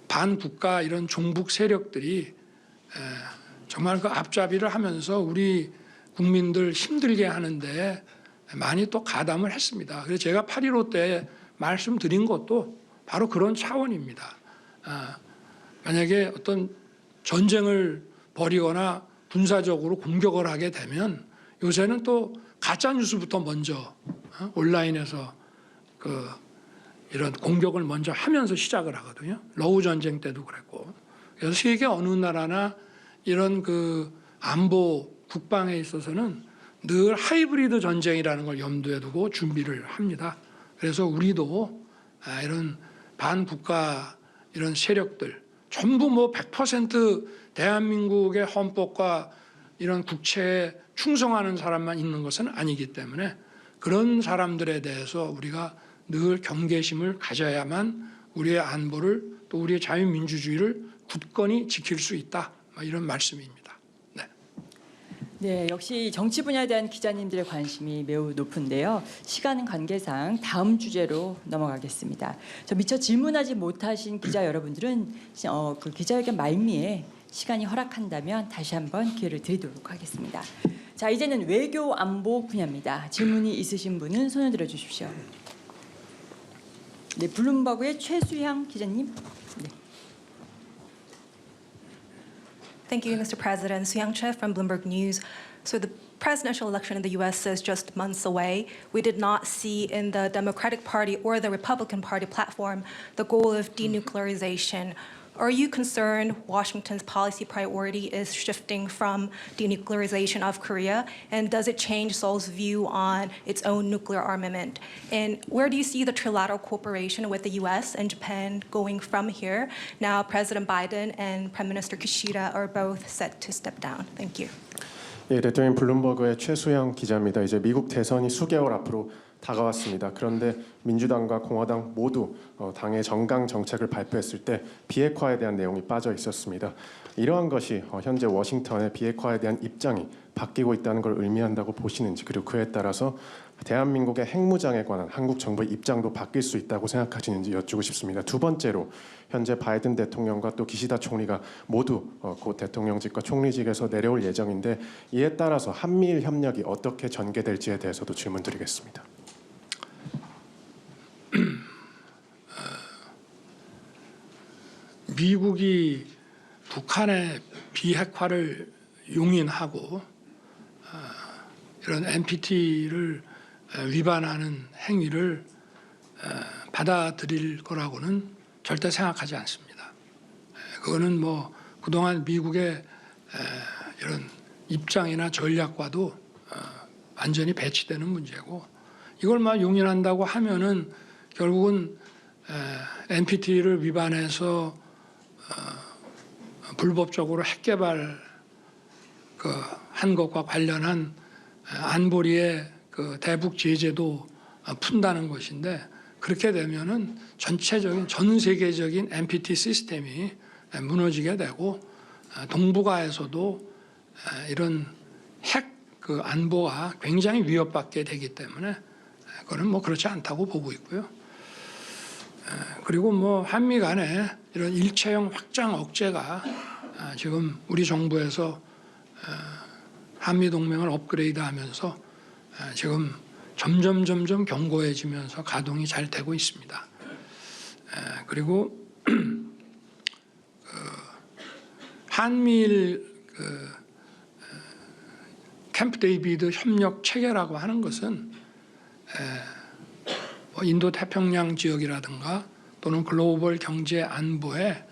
반국가 이런 종북 세력들이 정말 그 앞잡이를 하면서 우리 국민들 힘들게 하는데 많이 또 가담을 했습니다. 그래서 제가 8.15 때 말씀드린 것도 바로 그런 차원입니다. 만약에 어떤 전쟁을 벌이거나 군사적으로 공격을 하게 되면 요새는 또 가짜 뉴스부터 먼저 온라인에서 그 이런 공격을 먼저 하면서 시작을 하거든요. 러우 전쟁 때도 그랬고. 그래서 세계 어느 나라나 이런 그 안보 국방에 있어서는 늘 하이브리드 전쟁이라는 걸 염두에 두고 준비를 합니다. 그래서 우리도 이런 반국가 이런 세력들 전부 뭐 100% 대한민국의 헌법과 이런 국채에 충성하는 사람만 있는 것은 아니기 때문에 그런 사람들에 대해서 우리가 늘 경계심을 가져야만 우리의 안보를 또 우리의 자유민주주의를 굳건히 지킬 수 있다. 이런 말씀입니다. 네, 역시 정치 분야에 대한 기자님들의 관심이 매우 높은데요. 시간 관계상 다음 주제로 넘어가겠습니다. 미처 질문하지 못하신 기자 여러분들은 그 기자회견 말미에 시간이 허락한다면 다시 한번 기회를 드리도록 하겠습니다. 자, 이제는 외교 안보 분야입니다. 질문이 있으신 분은 손을 들어 주십시오. 네, 블룸버그의 최수향 기자님. 네. Thank you, Mr. President. Suyang Che from Bloomberg News. So the presidential election in the U.S. is just months away. We did not see in the Democratic Party or the Republican Party platform the goal of denuclearization. Are you concerned Washington's policy priority is shifting from denuclearization of Korea? And does it change Seoul's view on its own nuclear armament? And where do you see the trilateral cooperation with the US and Japan going from here? Now President Biden and Prime Minister Kishida are both set to step down. Thank you. 예, 대통령 블룸버그의 최수영 기자입니다. 이제 미국 대선이 수개월 앞으로 다가왔습니다. 그런데 민주당과 공화당 모두 당의 정강 정책을 발표했을 때 비핵화에 대한 내용이 빠져 있었습니다. 이러한 것이 현재 워싱턴의 비핵화에 대한 입장이 바뀌고 있다는 걸 의미한다고 보시는지, 그리고 그에 따라서 대한민국의 핵무장에 관한 한국 정부의 입장도 바뀔 수 있다고 생각하시는지 여쭈고 싶습니다. 두 번째로 현재 바이든 대통령과 또 기시다 총리가 모두 곧 대통령직과 총리직에서 내려올 예정인데, 이에 따라서 한미일 협력이 어떻게 전개될지에 대해서도 질문드리겠습니다. 미국이 북한의 비핵화를 용인하고 이런 NPT를 위반하는 행위를 받아들일 거라고는 절대 생각하지 않습니다. 그거는 뭐 그동안 미국의 이런 입장이나 전략과도 완전히 배치되는 문제고, 이걸 막 용인한다고 하면은 결국은 NPT를 위반해서 불법적으로 핵개발 한 것과 관련한 안보리의 그 대북 제재도 푼다는 것인데, 그렇게 되면은 전체적인 전 세계적인 NPT 시스템이 무너지게 되고 동북아에서도 이런 핵 그 안보가 굉장히 위협받게 되기 때문에 그거는 뭐 그렇지 않다고 보고 있고요. 그리고 뭐 한미 간에 이런 일체형 확장 억제가 지금 우리 정부에서 한미 동맹을 업그레이드하면서 지금 점점 견고해지면서 가동이 잘 되고 있습니다. 그리고 한미일 캠프 데이비드 협력 체계라고 하는 것은 인도 태평양 지역이라든가 또는 글로벌 경제 안보에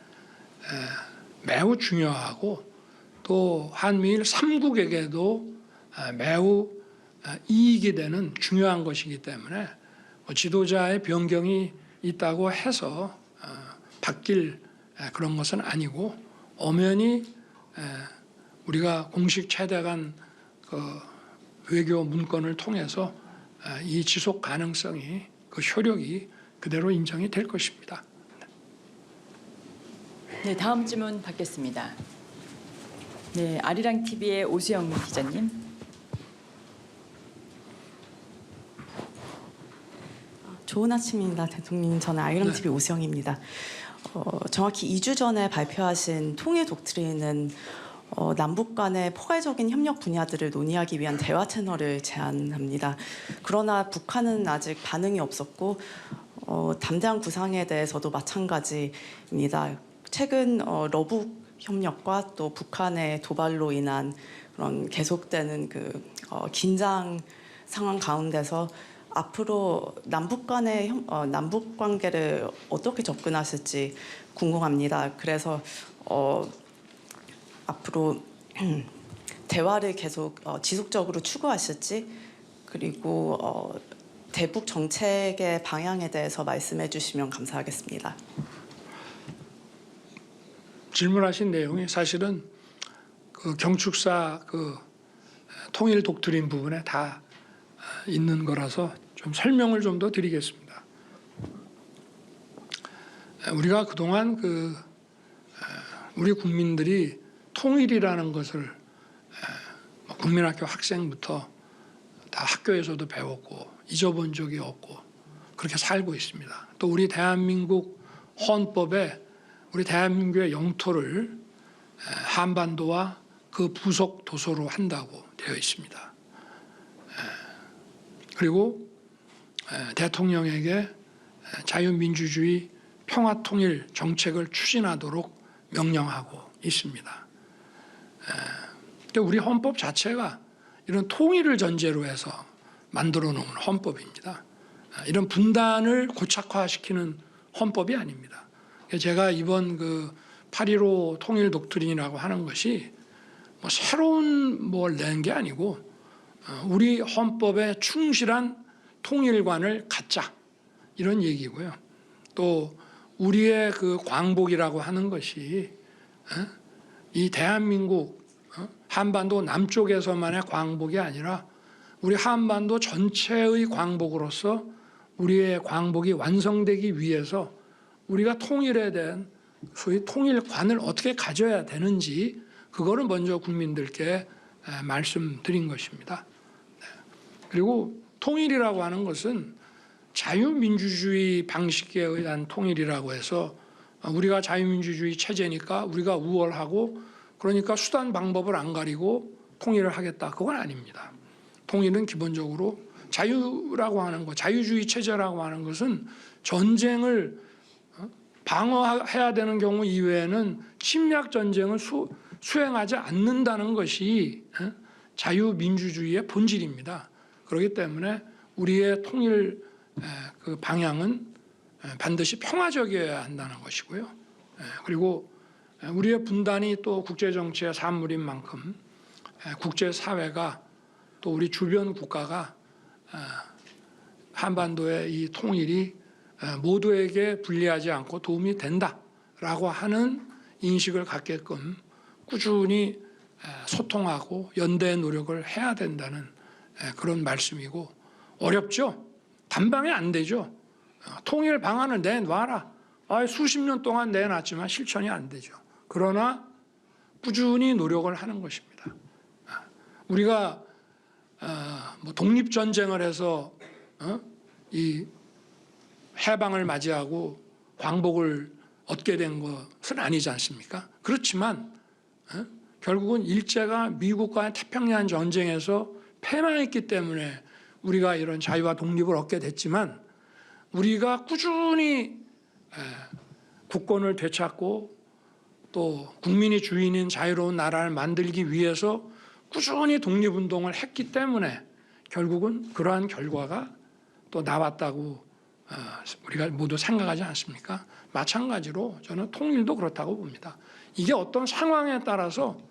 매우 중요하고 또 한미일 3국에게도 매우 이익이 되는 중요한 것이기 때문에 지도자의 변경이 있다고 해서 바뀔 그런 것은 아니고, 엄연히 우리가 공식 최대한 그 외교 문건을 통해서 이 지속 가능성이, 그 효력이 그대로 인정이 될 것입니다. 네, 다음 질문 받겠습니다. 네, 아리랑 TV의 오수영 기자님. 좋은 아침입니다, 대통령. 저는 아리랑 TV 오수영입니다. 정확히 2주 전에 발표하신 통일 독트린은 남북 간의 포괄적인 협력 분야들을 논의하기 위한 대화 채널을 제안합니다. 그러나 북한은 아직 반응이 없었고 담대한 구상에 대해서도 마찬가지입니다. 최근 러북 협력과 또 북한의 도발로 인한 그런 계속되는 긴장 상황 가운데서 앞으로 남북 간의 남북 관계를 어떻게 접근하실지 궁금합니다. 그래서 앞으로 대화를 계속 지속적으로 추구하실지, 그리고 대북 정책의 방향에 대해서 말씀해 주시면 감사하겠습니다. 질문하신 내용이 사실은 그 경축사 그 통일 독트린 부분에 다 있는 거라서 좀 설명을 좀 더 드리겠습니다. 우리가 그동안 우리 국민들이 통일이라는 것을 국민학교 학생부터 다 학교에서도 배웠고 잊어본 적이 없고 그렇게 살고 있습니다. 또 우리 대한민국 헌법에 우리 대한민국의 영토를 한반도와 그 부속 도서로 한다고 되어 있습니다. 그리고 대통령에게 자유민주주의 평화통일 정책을 추진하도록 명령하고 있습니다. 근데 우리 헌법 자체가 이런 통일을 전제로 해서 만들어 놓은 헌법입니다. 이런 분단을 고착화시키는 헌법이 아닙니다. 제가 이번 8.15 통일 독트린이라고 하는 것이 뭐 새로운 뭘 낸 게 아니고 우리 헌법에 충실한 통일관을 갖자, 이런 얘기고요. 또 우리의 그 광복이라고 하는 것이 이 대한민국 한반도 남쪽에서만의 광복이 아니라 우리 한반도 전체의 광복으로서 우리의 광복이 완성되기 위해서 우리가 통일에 대한 소위 통일관을 어떻게 가져야 되는지 그거를 먼저 국민들께 말씀드린 것입니다. 그리고 통일이라고 하는 것은 자유민주주의 방식에 의한 통일이라고 해서 우리가 자유민주주의 체제니까 우리가 우월하고 그러니까 수단 방법을 안 가리고 통일을 하겠다. 그건 아닙니다. 통일은 기본적으로 자유라고 하는 것, 자유주의 체제라고 하는 것은 전쟁을 방어해야 되는 경우 이외에는 침략 전쟁을 수행하지 않는다는 것이 자유민주주의의 본질입니다. 그렇기 때문에 우리의 통일 그 방향은 반드시 평화적이어야 한다는 것이고요. 그리고 우리의 분단이 또 국제정치의 산물인 만큼 국제사회가 또 우리 주변 국가가 한반도의 이 통일이 모두에게 불리하지 않고 도움이 된다라고 하는 인식을 갖게끔 꾸준히 소통하고 연대 노력을 해야 된다는 그런 말씀이고 어렵죠. 단방에 안 되죠. 통일 방안을 내놔라. 수십 년 동안 내놨지만 실천이 안 되죠. 그러나 꾸준히 노력을 하는 것입니다. 우리가 뭐 독립전쟁을 해서 이 해방을 맞이하고 광복을 얻게 된 것은 아니지 않습니까? 그렇지만 결국은 일제가 미국과의 태평양 전쟁에서 패망했기 때문에 우리가 이런 자유와 독립을 얻게 됐지만 우리가 꾸준히 국권을 되찾고 또 국민이 주인인 자유로운 나라를 만들기 위해서 꾸준히 독립운동을 했기 때문에 결국은 그러한 결과가 또 나왔다고 우리가 모두 생각하지 않습니까? 마찬가지로 저는 통일도 그렇다고 봅니다. 이게 어떤 상황에 따라서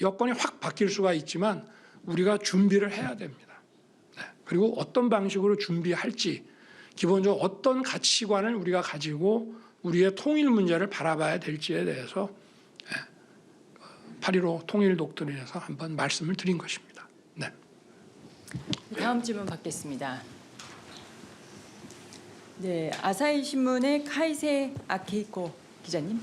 여건이 확 바뀔 수가 있지만 우리가 준비를 해야 됩니다. 그리고 어떤 방식으로 준비할지 기본적으로 어떤 가치관을 우리가 가지고 우리의 통일 문제를 바라봐야 될지에 대해서 8.15 통일 독트린에서 한번 말씀을 드린 것입니다. 네. 다음 질문 받겠습니다. 네, 아사히 신문의 카이세 아케이코 기자님.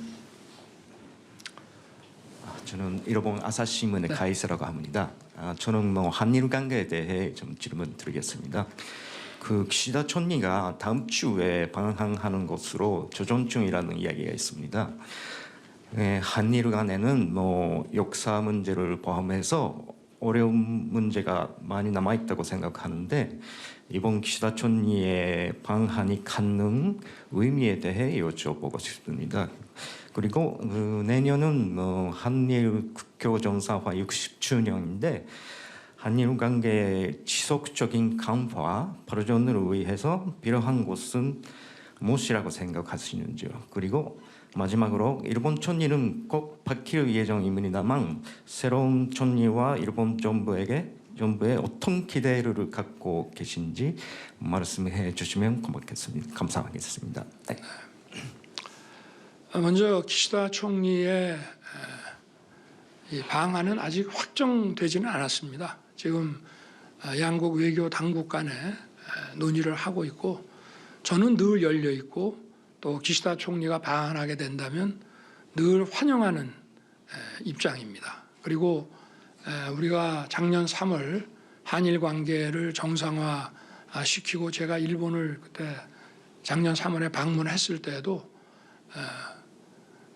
저는 일본 아사히신문의 카이세라고 합니다. 저는 뭐 한일 관계에 대해 좀 질문 드리겠습니다. 그 기시다 총리가 다음 주에 방한하는 것으로 조정 중이라는 이야기가 있습니다. 한일 간에는 뭐 역사 문제를 포함해서 어려운 문제가 많이 남아 있다고 생각하는데 이번 기시다 총리의 방한이 갖는 의미에 대해 여쭤보고 싶습니다. 그리고 내년은 뭐 한일 국교 정상화 60주년인데 한일 관계의 지속적인 강화 발전을 위해서 필요한 것은 무엇이라고 생각하시는지요? 그리고 마지막으로 일본 총리는 꼭 바뀔 예정입니다만 새로운 총리와 일본 정부에 어떤 기대를 갖고 계신지 말씀해 주시면 고맙겠습니다. 감사하겠습니다. 네. 먼저 기시다 총리의 이 방안은 아직 확정되지는 않았습니다. 지금 양국 외교 당국 간에 논의를 하고 있고 저는 늘 열려 있고 또 기시다 총리가 방한하게 된다면 늘 환영하는 입장입니다. 그리고 우리가 작년 3월 한일 관계를 정상화 시키고 제가 일본을 그때 작년 3월에 방문했을 때도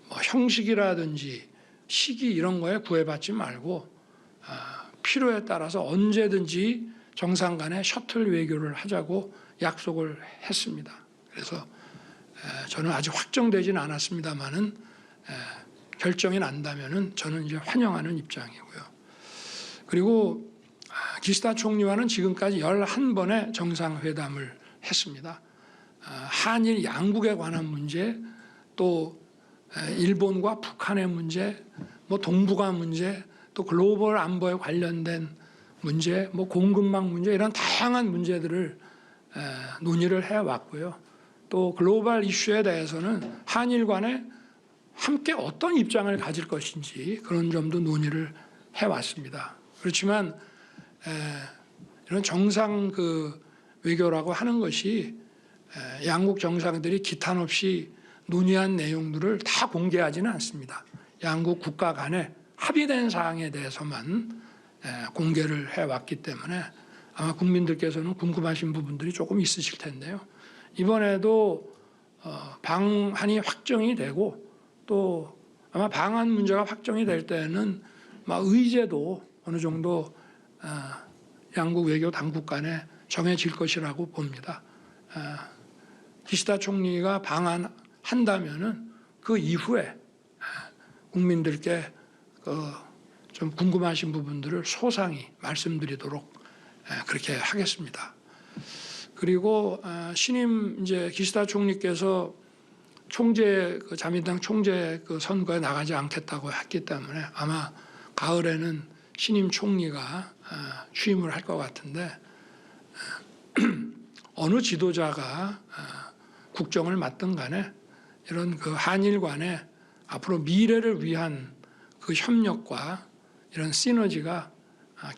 뭐 형식이라든지 시기 이런 거에 구애받지 말고 필요에 따라서 언제든지 정상 간에 셔틀 외교를 하자고 약속을 했습니다. 그래서 저는 아직 확정되지는 않았습니다만은 결정이 난다면은 저는 이제 환영하는 입장이고요. 그리고 기시다 총리와는 지금까지 11번의 정상회담을 했습니다. 한일 양국에 관한 문제, 또 일본과 북한의 문제, 뭐 동북아 문제, 또 글로벌 안보에 관련된 문제, 뭐 공급망 문제 이런 다양한 문제들을 논의를 해왔고요. 또 글로벌 이슈에 대해서는 한일 간에 함께 어떤 입장을 가질 것인지 그런 점도 논의를 해왔습니다. 그렇지만 이런 정상 그 외교라고 하는 것이 양국 정상들이 기탄 없이 논의한 내용들을 다 공개하지는 않습니다. 양국 국가 간에 합의된 사항에 대해서만 공개를 해왔기 때문에 아마 국민들께서는 궁금하신 부분들이 조금 있으실 텐데요. 이번에도 방한이 확정이 되고 또 아마 방한 문제가 확정이 될 때는 의제도 어느 정도 양국 외교 당국 간에 정해질 것이라고 봅니다. 기시다 총리가 방한한다면은 그 이후에 국민들께 좀 궁금하신 부분들을 소상히 말씀드리도록 그렇게 하겠습니다. 그리고 신임 이제 기시다 총리께서 총재 자민당 총재 선거에 나가지 않겠다고 했기 때문에 아마 가을에는 신임 총리가 취임을 할 것 같은데 어느 지도자가 국정을 맡든 간에 이런 그 한일 간의 앞으로 미래를 위한 그 협력과 이런 시너지가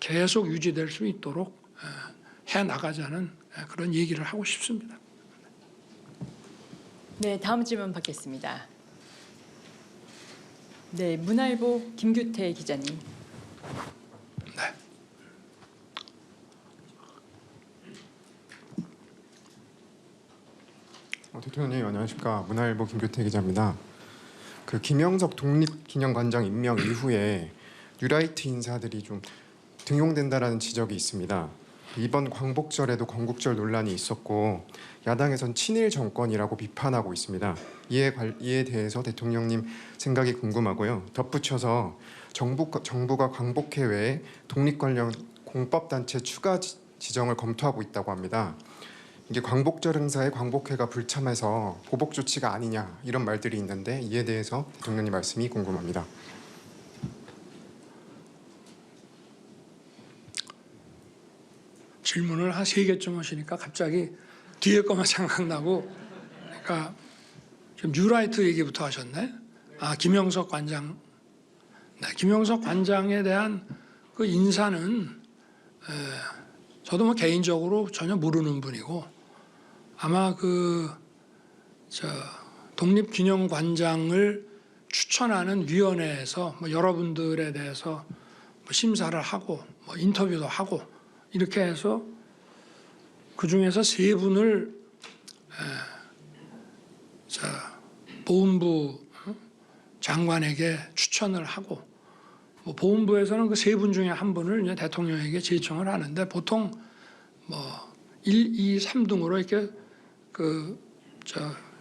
계속 유지될 수 있도록 해 나가자는 그런 얘기를 하고 싶습니다. 네, 다음 질문 받겠습니다. 네, 문화일보 김규태 기자님. 네. 대통령님 안녕하십니까. 문화일보 김규태 기자입니다. 그 김영석 독립기념관장 임명 이후에 뉴라이트 인사들이 좀 등용된다라는 지적이 있습니다. 이번 광복절에도 건국절 논란이 있었고 야당에선 친일 정권이라고 비판하고 있습니다. 이에 대해서 대통령님 생각이 궁금하고요. 덧붙여서 정부가 광복회 외에 독립 관련 공법단체 추가 지정을 검토하고 있다고 합니다. 이게 광복절 행사에 광복회가 불참해서 보복 조치가 아니냐 이런 말들이 있는데 이에 대해서 대통령님 말씀이 궁금합니다. 질문을 한 3개쯤 하시니까 갑자기 뒤에 것만 생각나고 그러니까 지금 뉴라이트 얘기부터 하셨네. 김영석 관장. 네, 김영석 관장에 대한 그 인사는 저도 뭐 개인적으로 전혀 모르는 분이고 아마 독립기념관장을 추천하는 위원회에서 여러분들에 대해서 심사를 하고 인터뷰도 하고 이렇게 해서 그 중에서 3분을 보훈부 장관에게 추천을 하고 보훈부에서는 그 3분 중에 한 분을 이제 대통령에게 제청을 하는데 보통 1, 2, 3등으로 이렇게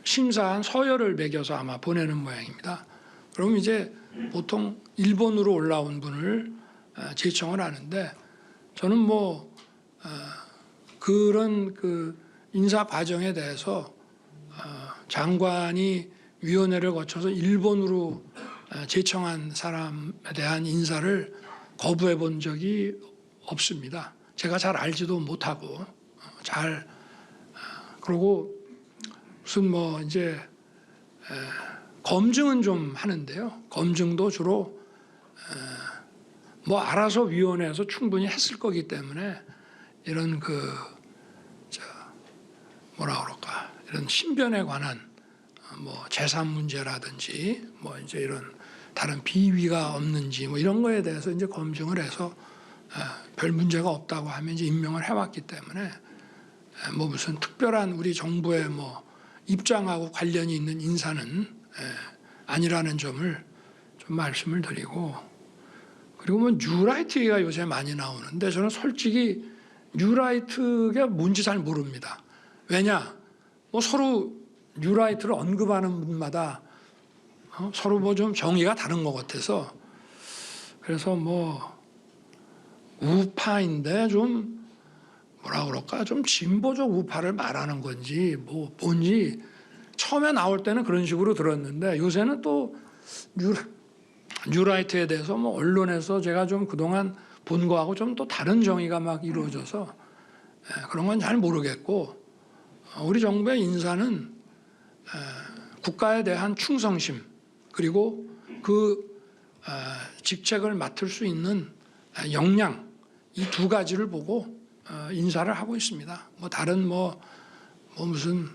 심사한 서열을 매겨서 아마 보내는 모양입니다. 그럼 이제 보통 1번으로 올라온 분을 제청을 하는데 저는 그런 인사 과정에 대해서 장관이 위원회를 거쳐서 1번으로 제청한 사람에 대한 인사를 거부해 본 적이 없습니다. 제가 잘 알지도 못하고 그러고 무슨 이제 검증은 좀 하는데요. 검증도 주로 알아서 위원회에서 충분히 했을 거기 때문에 이런 이런 신변에 관한 재산 문제라든지 이제 이런 다른 비위가 없는지 이런 거에 대해서 이제 검증을 해서 별 문제가 없다고 하면 이제 임명을 해왔기 때문에 무슨 특별한 우리 정부의 입장하고 관련이 있는 인사는 아니라는 점을 좀 말씀을 드리고 그리고 뉴라이트 얘기가 요새 많이 나오는데 저는 솔직히 뉴라이트가 뭔지 잘 모릅니다. 왜냐? 서로 뉴라이트를 언급하는 분마다 서로 좀 정의가 다른 것 같아서 그래서 우파인데 좀 좀 진보적 우파를 말하는 건지 뭔지 처음에 나올 때는 그런 식으로 들었는데 요새는 또 뉴라이트에 대해서 언론에서 제가 좀 그동안 본 거하고 좀 또 다른 정의가 막 이루어져서 그런 건 잘 모르겠고 우리 정부의 인사는 국가에 대한 충성심 그리고 그 직책을 맡을 수 있는 역량 이 2가지를 보고 인사를 하고 있습니다. 뭐 다른 뭐 무슨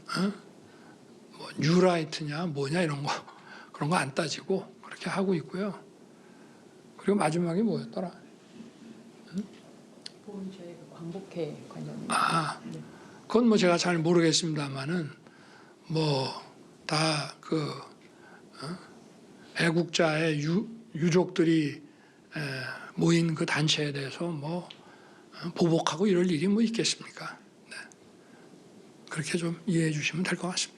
뭐 뉴라이트냐 뭐냐 이런 거 그런 거 안 따지고 그렇게 하고 있고요. 그리고 마지막에 뭐였더라? 보훈처의 광복회 관련. 그건 뭐 제가 잘 모르겠습니다만은 뭐 다 그 애국자의 유족들이 모인 그 단체에 대해서 뭐 보복하고 이럴 일이 뭐 있겠습니까? 네. 그렇게 좀 이해해 주시면 될 것 같습니다.